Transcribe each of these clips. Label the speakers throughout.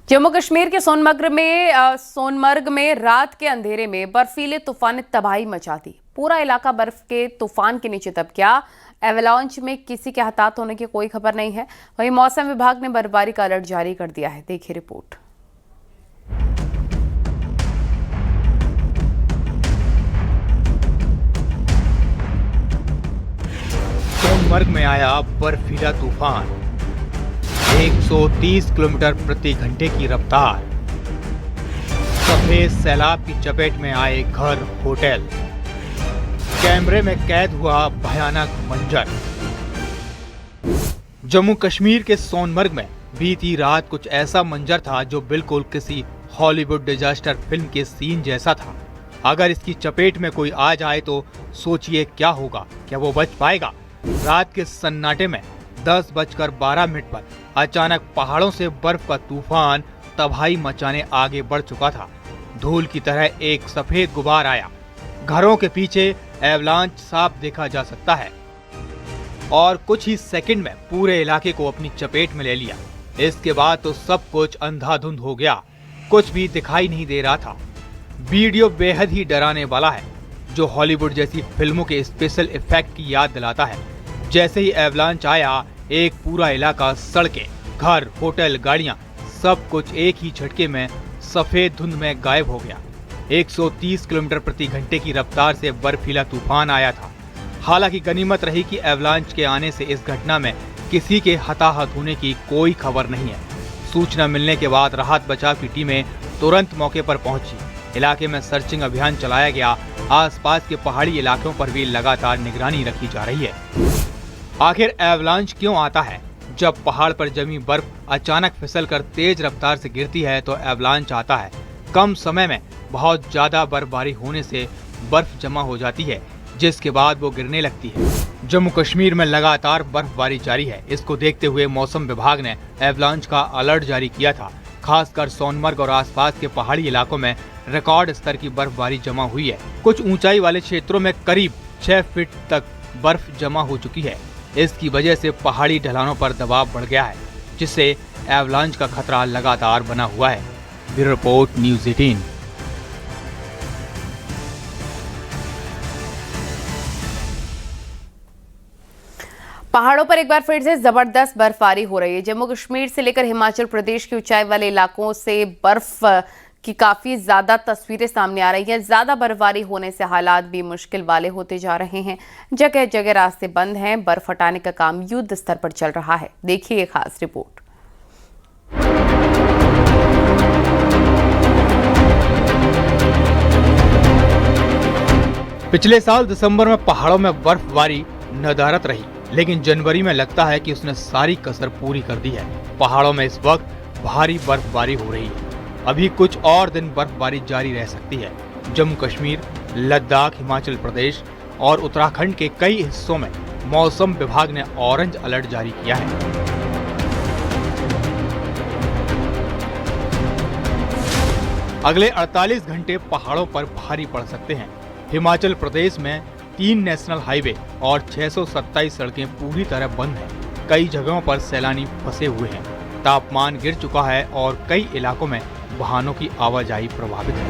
Speaker 1: जम्मू कश्मीर के सोनमर्ग में रात के अंधेरे में बर्फीले तूफान ने तबाही मचा दी। पूरा इलाका बर्फ के तूफान के नीचे दब गया। एवलांच में किसी के हताहत होने की कोई खबर नहीं है। वहीं मौसम विभाग ने बर्फबारी का अलर्ट जारी कर दिया है। देखिए रिपोर्ट।
Speaker 2: सोनमर्ग में आया बर्फीला तूफान। 130 किलोमीटर प्रति घंटे की रफ्तार। सफेद सैलाब की चपेट में आए घर, होटल। कैमरे में कैद हुआ भयानक मंजर। जम्मू कश्मीर के सोनमर्ग में बीती रात कुछ ऐसा मंजर था जो बिल्कुल किसी हॉलीवुड डिजास्टर फिल्म के सीन जैसा था। अगर इसकी चपेट में कोई आ जाए तो सोचिए क्या होगा। क्या वो बच पाएगा? रात के सन्नाटे में 10:12 पर अचानक पहाड़ों से बर्फ का तूफान तबाही मचाने आगे बढ़ चुका था। धूल की तरह एक सफेद गुबार आया। घरों के पीछे एवलांच साफ देखा जा सकता है और कुछ ही सेकंड में पूरे इलाके को अपनी चपेट में ले लिया। इसके बाद तो सब कुछ अंधाधुंध हो गया। कुछ भी दिखाई नहीं दे रहा था। वीडियो बेहद ही डराने वाला है, जो हॉलीवुड जैसी फिल्मों के स्पेशल इफेक्ट की याद दिलाता है। जैसे ही एवलांच आया, एक पूरा इलाका, सड़कें, घर, होटल, गाड़ियां, सब कुछ एक ही झटके में सफेद धुंध में गायब हो गया। 130 किलोमीटर प्रति घंटे की रफ्तार से बर्फीला तूफान आया था। हालांकि गनीमत रही कि एवलांच के आने से इस घटना में किसी के हताहत होने की कोई खबर नहीं है। सूचना मिलने के बाद राहत बचाव की टीमें तुरंत मौके पर पहुंची। इलाके में सर्चिंग अभियान चलाया गया। आसपास के पहाड़ी इलाकों पर भी लगातार निगरानी रखी जा रही है। आखिर एवलांच क्यों आता है? जब पहाड़ पर जमी बर्फ अचानक फिसलकर तेज रफ्तार से गिरती है तो एवलांच आता है। कम समय में बहुत ज्यादा बर्फबारी होने से बर्फ जमा हो जाती है, जिसके बाद वो गिरने लगती है। जम्मू कश्मीर में लगातार बर्फबारी जारी है। इसको देखते हुए मौसम विभाग ने एवलांच का अलर्ट जारी किया था। खासकर सोनमर्ग और आसपास के पहाड़ी इलाकों में रिकॉर्ड स्तर की बर्फबारी जमा हुई है। कुछ ऊंचाई वाले क्षेत्रों में करीब 6 फीट तक बर्फ जमा हो चुकी है। इसकी वजह से पहाड़ी ढलानों पर दबाव बढ़ गया है, जिससे एवलांच का खतरा लगातार बना हुआ है। Bureau report, news 18।
Speaker 1: पहाड़ों पर एक बार फिर से जबरदस्त बर्फबारी हो रही है। जम्मू कश्मीर से लेकर हिमाचल प्रदेश की ऊंचाई वाले इलाकों से बर्फ की काफी ज्यादा तस्वीरें सामने आ रही हैं। ज्यादा बर्फबारी होने से हालात भी मुश्किल वाले होते जा रहे हैं। जगह जगह रास्ते बंद हैं। बर्फ हटाने का काम युद्ध स्तर पर चल रहा है। देखिए खास रिपोर्ट।
Speaker 2: पिछले साल दिसंबर में पहाड़ों में बर्फबारी नदारद रही, लेकिन जनवरी में लगता है कि उसने सारी कसर पूरी कर दी है। पहाड़ों में इस वक्त भारी बर्फबारी हो रही है। अभी कुछ और दिन बर्फबारी जारी रह सकती है। जम्मू कश्मीर, लद्दाख, हिमाचल प्रदेश और उत्तराखंड के कई हिस्सों में मौसम विभाग ने ऑरेंज अलर्ट जारी किया है। अगले 48 घंटे पहाड़ों पर भारी पड़ सकते हैं। हिमाचल प्रदेश में 3 नेशनल हाईवे और 627 सड़कें पूरी तरह बंद हैं। कई जगहों पर सैलानी फंसे हुए हैं। तापमान गिर चुका है और कई इलाकों में वाहनों की आवाजाही प्रभावित है।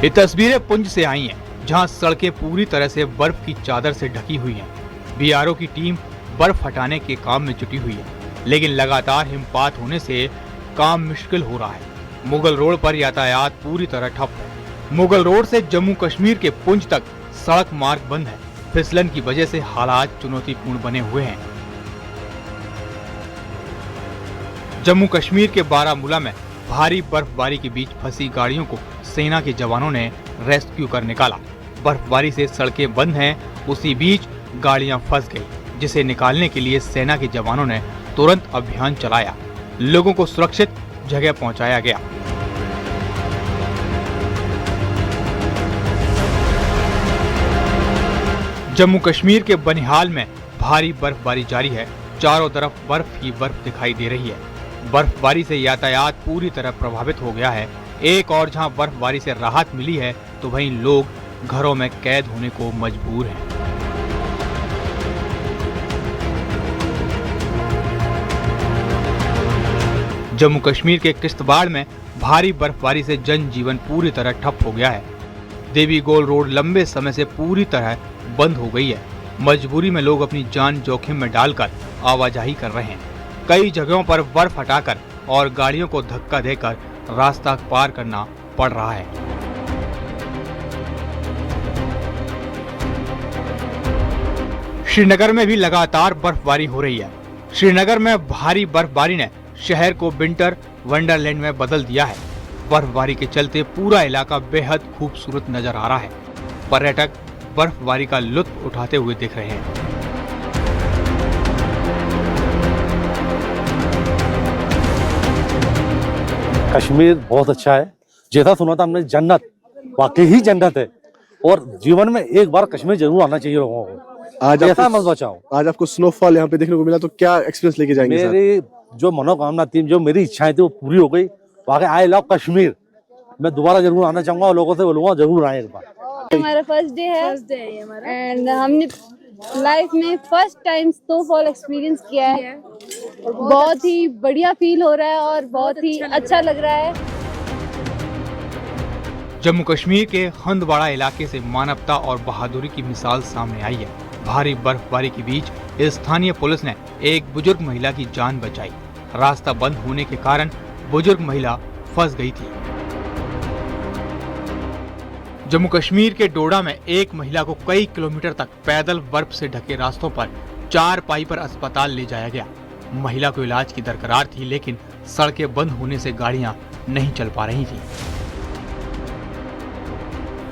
Speaker 2: ये तस्वीरें पुंछ से आई हैं, जहां सड़कें पूरी तरह से बर्फ की चादर से ढकी हुई हैं। बीआरओ की टीम बर्फ हटाने के काम में जुटी हुई है, लेकिन लगातार हिमपात होने से काम मुश्किल हो रहा है। मुगल रोड पर यातायात पूरी तरह ठप है। मुगल रोड से जम्मू कश्मीर के पुंछ तक सड़क मार्ग बंद है। फिसलन की वजह से हालात चुनौतीपूर्ण बने हुए हैं। जम्मू कश्मीर के बारामूला में भारी बर्फबारी के बीच फंसी गाड़ियों को सेना के जवानों ने रेस्क्यू कर निकाला। बर्फबारी से सड़कें बंद हैं, उसी बीच गाड़ियां फंस गई, जिसे निकालने के लिए सेना के जवानों ने तुरंत अभियान चलाया। लोगों को सुरक्षित जगह पहुंचाया गया। जम्मू कश्मीर के बनिहाल में भारी बर्फबारी जारी है। चारों तरफ बर्फ ही बर्फ दिखाई दे रही है। बर्फबारी से यातायात पूरी तरह प्रभावित हो गया है। एक और जहां बर्फबारी से राहत मिली है, तो वहीं लोग घरों में कैद होने को मजबूर हैं। जम्मू कश्मीर के किश्तवाड़ में भारी बर्फबारी से जनजीवन पूरी तरह ठप हो गया है। देवी गोल रोड लंबे समय से पूरी तरह बंद हो गई है। मजबूरी में लोग अपनी जान जोखिम में डालकर आवाजाही कर रहे हैं। कई जगहों पर बर्फ हटाकर और गाड़ियों को धक्का देकर रास्ता पार करना पड़ रहा है। श्रीनगर में भी लगातार बर्फबारी हो रही है। श्रीनगर में भारी बर्फबारी ने शहर को विंटर वंडरलैंड में बदल दिया है। बर्फबारी के चलते पूरा इलाका बेहद खूबसूरत नजर आ रहा है। पर्यटक बर्फबारी का लुत्फ उठाते हुए दिख रहे हैं।
Speaker 3: कश्मीर बहुत अच्छा है। जैसा सुना था हमने, जन्नत, वाकई ही जन्नत है। और जीवन में एक बार कश्मीर जरूर आना चाहिए लोगों को।
Speaker 4: आज
Speaker 3: ऐसा मत बचाओ।
Speaker 4: आज आपको स्नोफॉल यहाँ पे देखने को मिला, तो क्या एक्सपीरियंस लेके जाएंगे?
Speaker 3: मेरी जो मनोकामना थी, जो मेरी इच्छाएं थी, वो पूरी हो गई। वाकई आई लव कश्मीर। मैं दोबारा जरूर आना चाहूंगा और लोगों से बोलूंगा जरूर आए एक बार।
Speaker 5: हमारा फर्स्ट डे है एंड हमने लाइफ में फर्स्ट टाइम स्नोफॉल एक्सपीरियंस किया है। बहुत ही बढ़िया फील हो रहा है और बहुत ही अच्छा लग रहा है।
Speaker 2: जम्मू कश्मीर के हंदवाड़ा इलाके से मानवता और बहादुरी की मिसाल सामने आई है। भारी बर्फबारी के बीच स्थानीय पुलिस ने एक बुजुर्ग महिला की जान बचाई। रास्ता बंद होने के कारण बुजुर्ग महिला फंस गई थी। जम्मू कश्मीर के डोडा में एक महिला को कई किलोमीटर तक पैदल बर्फ से ढके रास्तों पर 4 पाई पर अस्पताल ले जाया गया। महिला को इलाज की दरकार थी, लेकिन सड़कें बंद होने से गाड़ियां नहीं चल पा रही थी।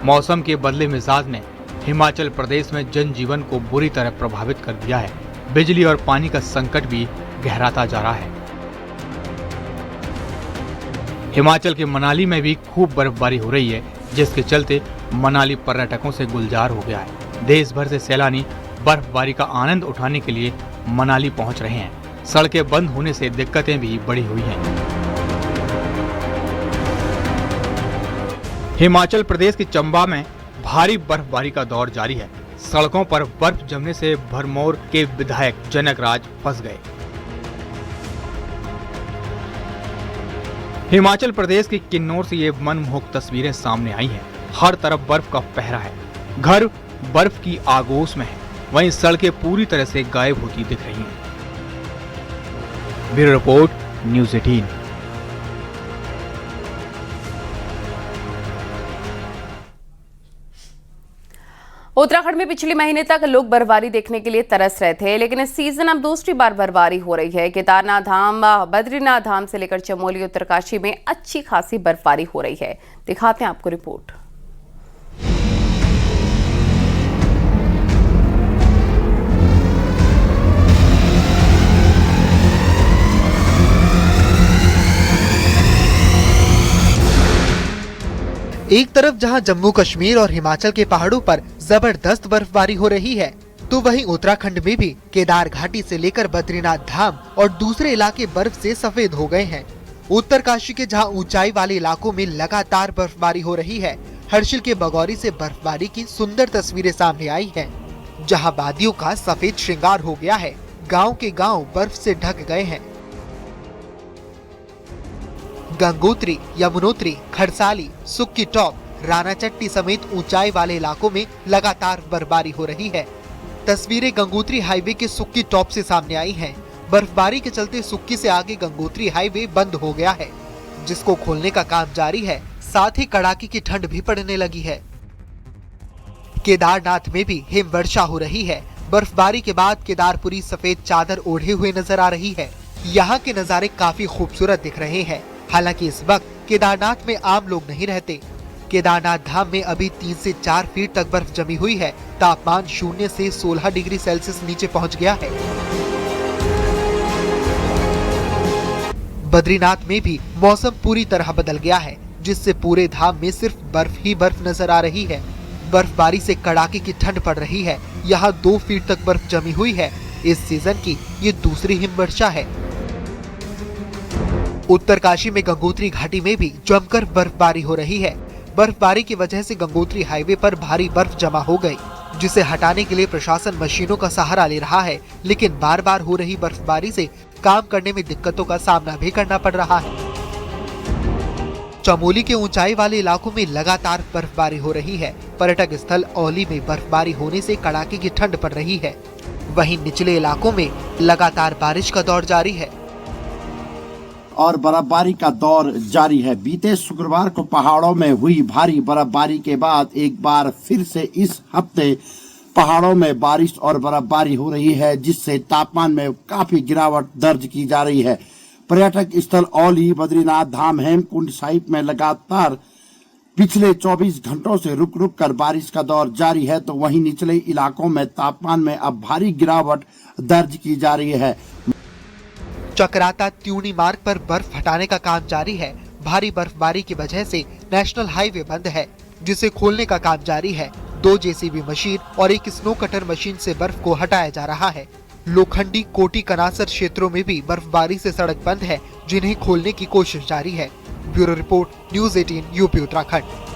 Speaker 2: मौसम के बदले मिजाज ने हिमाचल प्रदेश में जनजीवन को बुरी तरह प्रभावित कर दिया है। बिजली और पानी का संकट भी गहराता जा रहा है। हिमाचल के मनाली में भी खूब बर्फबारी हो रही है, जिसके चलते मनाली पर्यटकों से गुलजार हो गया है। देश भर से सैलानी बर्फबारी का आनंद उठाने के लिए मनाली पहुंच रहे हैं। सड़कें बंद होने से दिक्कतें भी बढ़ी हुई हैं। हिमाचल प्रदेश के चंबा में भारी बर्फबारी का दौर जारी है। सड़कों पर बर्फ जमने से भरमौर के विधायक जनक राज फंस गए। हिमाचल प्रदेश के किन्नौर से ये मनमोहक तस्वीरें सामने आई हैं। हर तरफ बर्फ का पहरा है। घर बर्फ की आगोश में है, वहीं सड़कें पूरी तरह से गायब होती दिख रही हैं। Bureau report, news 18।
Speaker 1: उत्तराखंड में पिछले महीने तक लोग बर्फबारी देखने के लिए तरस रहे थे, लेकिन इस सीजन अब दूसरी बार बर्फबारी हो रही है। केदारनाथ धाम, बद्रीनाथ धाम से लेकर चमोली, उत्तरकाशी में अच्छी खासी बर्फबारी हो रही है। दिखाते हैं आपको रिपोर्ट।
Speaker 6: एक तरफ जहां जम्मू कश्मीर और हिमाचल के पहाड़ों पर जबरदस्त बर्फबारी हो रही है, तो वहीं उत्तराखंड में भी केदार घाटी से लेकर बद्रीनाथ धाम और दूसरे इलाके बर्फ से सफेद हो गए हैं। उत्तरकाशी के जहां ऊंचाई वाले इलाकों में लगातार बर्फबारी हो रही है, हर्षिल के बगौरी से बर्फबारी की सुंदर तस्वीरें सामने आई हैं, जहां वादियों का सफेद श्रृंगार हो गया है। गाँव के गाँव बर्फ से ढक गए हैं। गंगोत्री, यमुनोत्री, खरसाली, सुक्की टॉप, रानाचट्टी समेत ऊंचाई वाले इलाकों में लगातार बर्फबारी हो रही है। तस्वीरें गंगोत्री हाईवे के सुक्की टॉप से सामने आई हैं। बर्फबारी के चलते सुक्की से आगे गंगोत्री हाईवे बंद हो गया है, जिसको खोलने का काम जारी है। साथ ही कड़ाके की ठंड भी पड़ने लगी है। केदारनाथ में भी हिमवर्षा हो रही है। बर्फबारी के बाद केदारपुरी सफेद चादर ओढ़े हुए नजर आ रही है। यहाँ के नजारे काफी खूबसूरत दिख रहे हैं। हालांकि इस वक्त केदारनाथ में आम लोग नहीं रहते। केदारनाथ धाम में अभी 3 से 4 फीट तक बर्फ जमी हुई है। तापमान 0 से 16 डिग्री सेल्सियस नीचे पहुंच गया है। बद्रीनाथ में भी मौसम पूरी तरह बदल गया है, जिससे पूरे धाम में सिर्फ बर्फ ही बर्फ नजर आ रही है। बर्फबारी से कड़ाके की ठंड पड़ रही है। यहाँ 2 फीट तक बर्फ जमी हुई है। इस सीजन की ये दूसरी हिमवर्षा है। उत्तरकाशी में गंगोत्री घाटी में भी जमकर बर्फबारी हो रही है। बर्फबारी की वजह से गंगोत्री हाईवे पर भारी बर्फ जमा हो गई, जिसे हटाने के लिए प्रशासन मशीनों का सहारा ले रहा है, लेकिन बार बार हो रही बर्फबारी से काम करने में दिक्कतों का सामना भी करना पड़ रहा है। चमोली के ऊंचाई वाले इलाकों में लगातार बर्फबारी हो रही है। पर्यटक स्थल औली में बर्फबारी होने से कड़ाके की ठंड पड़ रही है। वहीं निचले इलाकों में लगातार बारिश का दौर जारी है
Speaker 7: और बर्फबारी का दौर जारी है। बीते शुक्रवार को पहाड़ों में हुई भारी बर्फबारी के बाद एक बार फिर से इस हफ्ते पहाड़ों में बारिश और बर्फबारी हो रही है, जिससे तापमान में काफी गिरावट दर्ज की जा रही है। पर्यटक स्थल औली, बद्रीनाथ धाम, हेमकुंड साहिब में लगातार पिछले 24 घंटों से रुक रुक कर बारिश का दौर जारी है, तो वहीं निचले इलाकों में तापमान में अब भारी गिरावट दर्ज की जा रही है।
Speaker 6: चक्राता त्यूनी मार्ग पर बर्फ हटाने का काम जारी है। भारी बर्फबारी की वजह से नेशनल हाईवे बंद है, जिसे खोलने का काम जारी है। 2 जेसीबी मशीन और एक स्नो कटर मशीन से बर्फ को हटाया जा रहा है। लोखंडी, कोटी, कनासर क्षेत्रों में भी बर्फबारी से सड़क बंद है, जिन्हें खोलने की कोशिश जारी है। Bureau report, news 18 UP Uttarakhand.